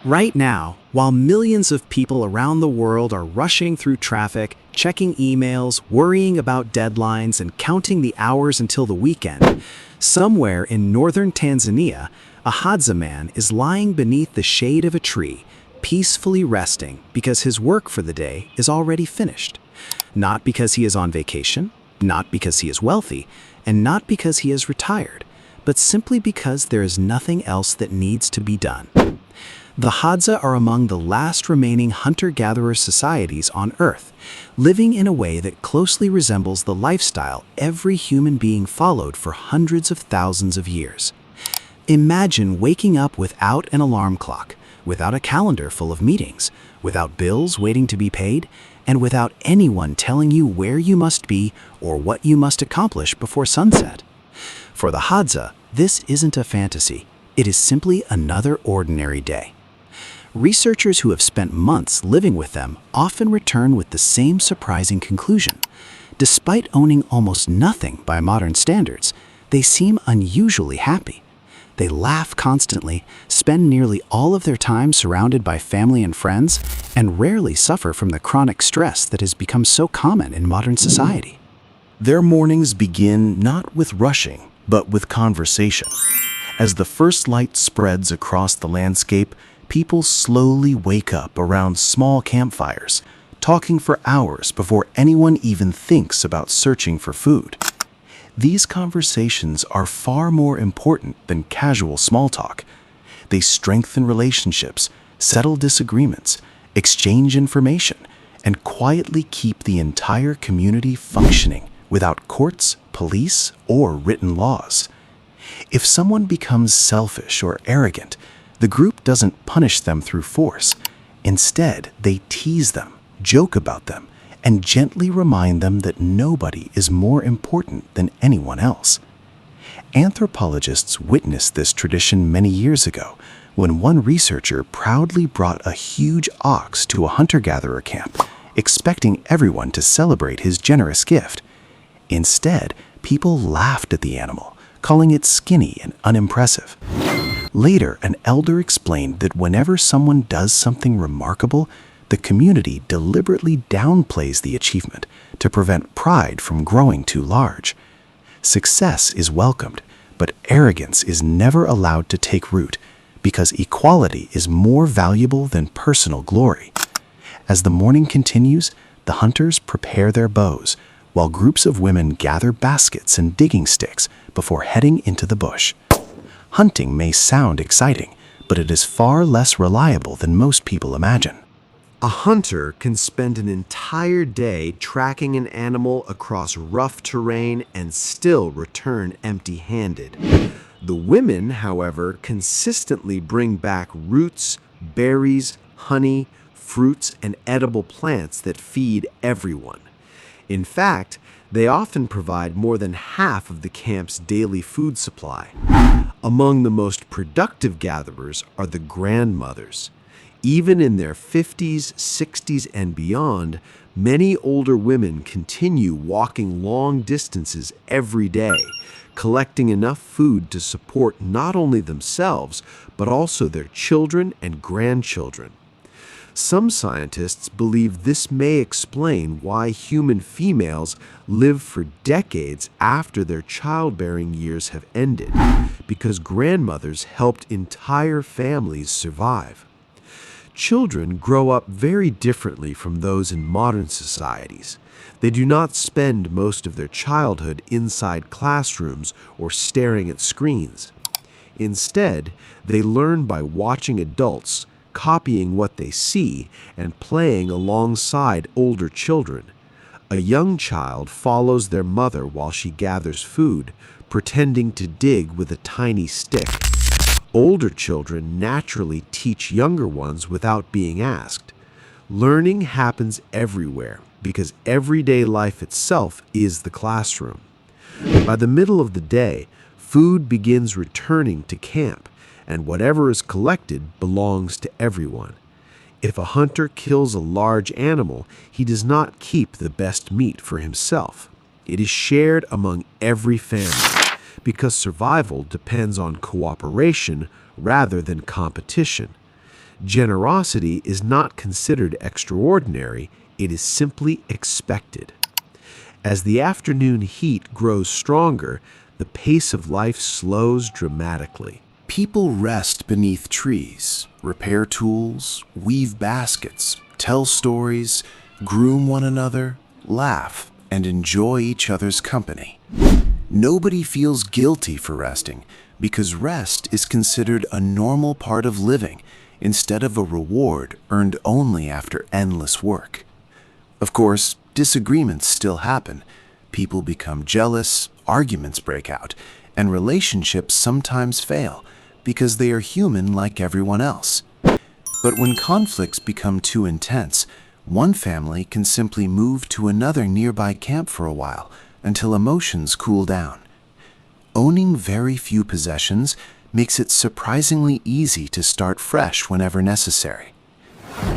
Right now, while millions of people around the world are rushing through traffic, checking emails, worrying about deadlines, and counting the hours until the weekend, somewhere in northern Tanzania, a Hadza man is lying beneath the shade of a tree, peacefully resting because his work for the day is already finished. Not because he is on vacation, not because he is wealthy, and not because he is retired, but simply because there is nothing else that needs to be done. The Hadza are among the last remaining hunter-gatherer societies on Earth, living in a way that closely resembles the lifestyle every human being followed for hundreds of thousands of years. Imagine waking up without an alarm clock, without a calendar full of meetings, without bills waiting to be paid, and without anyone telling you where you must be or what you must accomplish before sunset. For the Hadza, this isn't a fantasy. It is simply another ordinary day. Researchers who have spent months living with them often return with the same surprising conclusion. Despite owning almost nothing by modern standards, they seem unusually happy. They laugh constantly, spend nearly all of their time surrounded by family and friends, and rarely suffer from the chronic stress that has become so common in modern society. Their mornings begin not with rushing, but with conversation. As the first light spreads across the landscape, people slowly wake up around small campfires, talking for hours before anyone even thinks about searching for food. These conversations are far more important than casual small talk. They strengthen relationships, settle disagreements, exchange information, and quietly keep the entire community functioning without courts, police, or written laws. If someone becomes selfish or arrogant, the group doesn't punish them through force. Instead, they tease them, joke about them, and gently remind them that nobody is more important than anyone else. Anthropologists witnessed this tradition many years ago when one researcher proudly brought a huge ox to a hunter-gatherer camp, expecting everyone to celebrate his generous gift. Instead, people laughed at the animal, calling it skinny and unimpressive. Later, an elder explained that whenever someone does something remarkable, the community deliberately downplays the achievement to prevent pride from growing too large. Success is welcomed, but arrogance is never allowed to take root because equality is more valuable than personal glory. As the morning continues, the hunters prepare their bows, while groups of women gather baskets and digging sticks before heading into the bush. Hunting may sound exciting, but it is far less reliable than most people imagine. A hunter can spend an entire day tracking an animal across rough terrain and still return empty-handed. The women, however, consistently bring back roots, berries, honey, fruits, and edible plants that feed everyone. In fact, they often provide more than half of the camp's daily food supply. Among the most productive gatherers are the grandmothers. Even in their 50s, 60s, and beyond, many older women continue walking long distances every day, collecting enough food to support not only themselves, but also their children and grandchildren. Some scientists believe this may explain why human females live for decades after their childbearing years have ended, because grandmothers helped entire families survive. Children grow up very differently from those in modern societies. They do not spend most of their childhood inside classrooms or staring at screens. Instead, they learn by watching adults, copying what they see, and playing alongside older children. A young child follows their mother while she gathers food, pretending to dig with a tiny stick. Older children naturally teach younger ones without being asked. Learning happens everywhere because everyday life itself is the classroom. By the middle of the day, food begins returning to camp, and whatever is collected belongs to everyone. If a hunter kills a large animal, he does not keep the best meat for himself. It is shared among every family, because survival depends on cooperation rather than competition. Generosity is not considered extraordinary, it is simply expected. As the afternoon heat grows stronger, the pace of life slows dramatically. People rest beneath trees, repair tools, weave baskets, tell stories, groom one another, laugh, and enjoy each other's company. Nobody feels guilty for resting because rest is considered a normal part of living instead of a reward earned only after endless work. Of course, disagreements still happen. People become jealous, arguments break out, and relationships sometimes fail because they are human like everyone else. But when conflicts become too intense, one family can simply move to another nearby camp for a while until emotions cool down. Owning very few possessions makes it surprisingly easy to start fresh whenever necessary.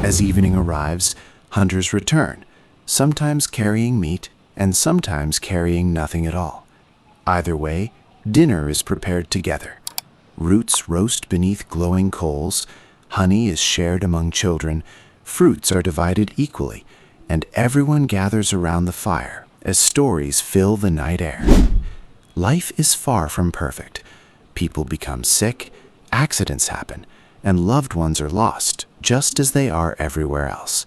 As evening arrives, hunters return, sometimes carrying meat and sometimes carrying nothing at all. Either way, dinner is prepared together. Roots roast beneath glowing coals, honey is shared among children, fruits are divided equally, and everyone gathers around the fire as stories fill the night air. Life is far from perfect. People become sick, accidents happen, and loved ones are lost, just as they are everywhere else.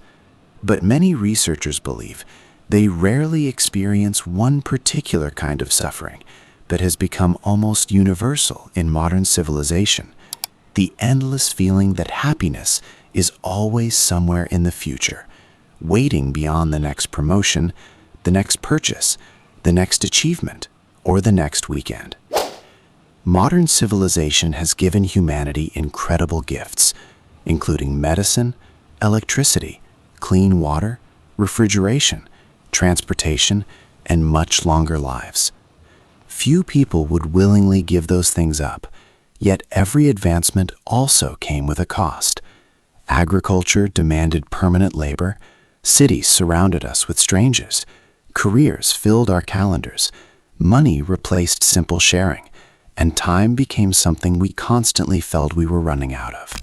But many researchers believe they rarely experience one particular kind of suffering that has become almost universal in modern civilization: the endless feeling that happiness is always somewhere in the future, waiting beyond the next promotion, the next purchase, the next achievement, or the next weekend. Modern civilization has given humanity incredible gifts, including medicine, electricity, clean water, refrigeration, transportation, and much longer lives. Few people would willingly give those things up, yet every advancement also came with a cost. Agriculture demanded permanent labor, cities surrounded us with strangers, careers filled our calendars, money replaced simple sharing, and time became something we constantly felt we were running out of.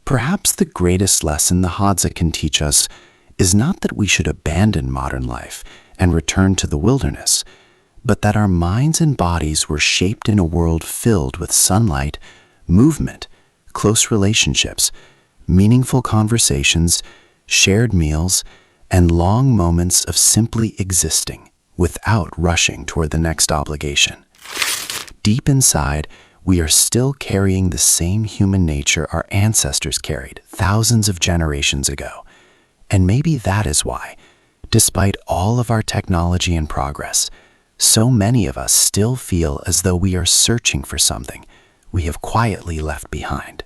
Perhaps the greatest lesson the Hadza can teach us is not that we should abandon modern life and return to the wilderness, but that our minds and bodies were shaped in a world filled with sunlight, movement, close relationships, meaningful conversations, shared meals, and long moments of simply existing without rushing toward the next obligation. Deep inside, we are still carrying the same human nature our ancestors carried thousands of generations ago. And maybe that is why, despite all of our technology and progress, so many of us still feel as though we are searching for something we have quietly left behind.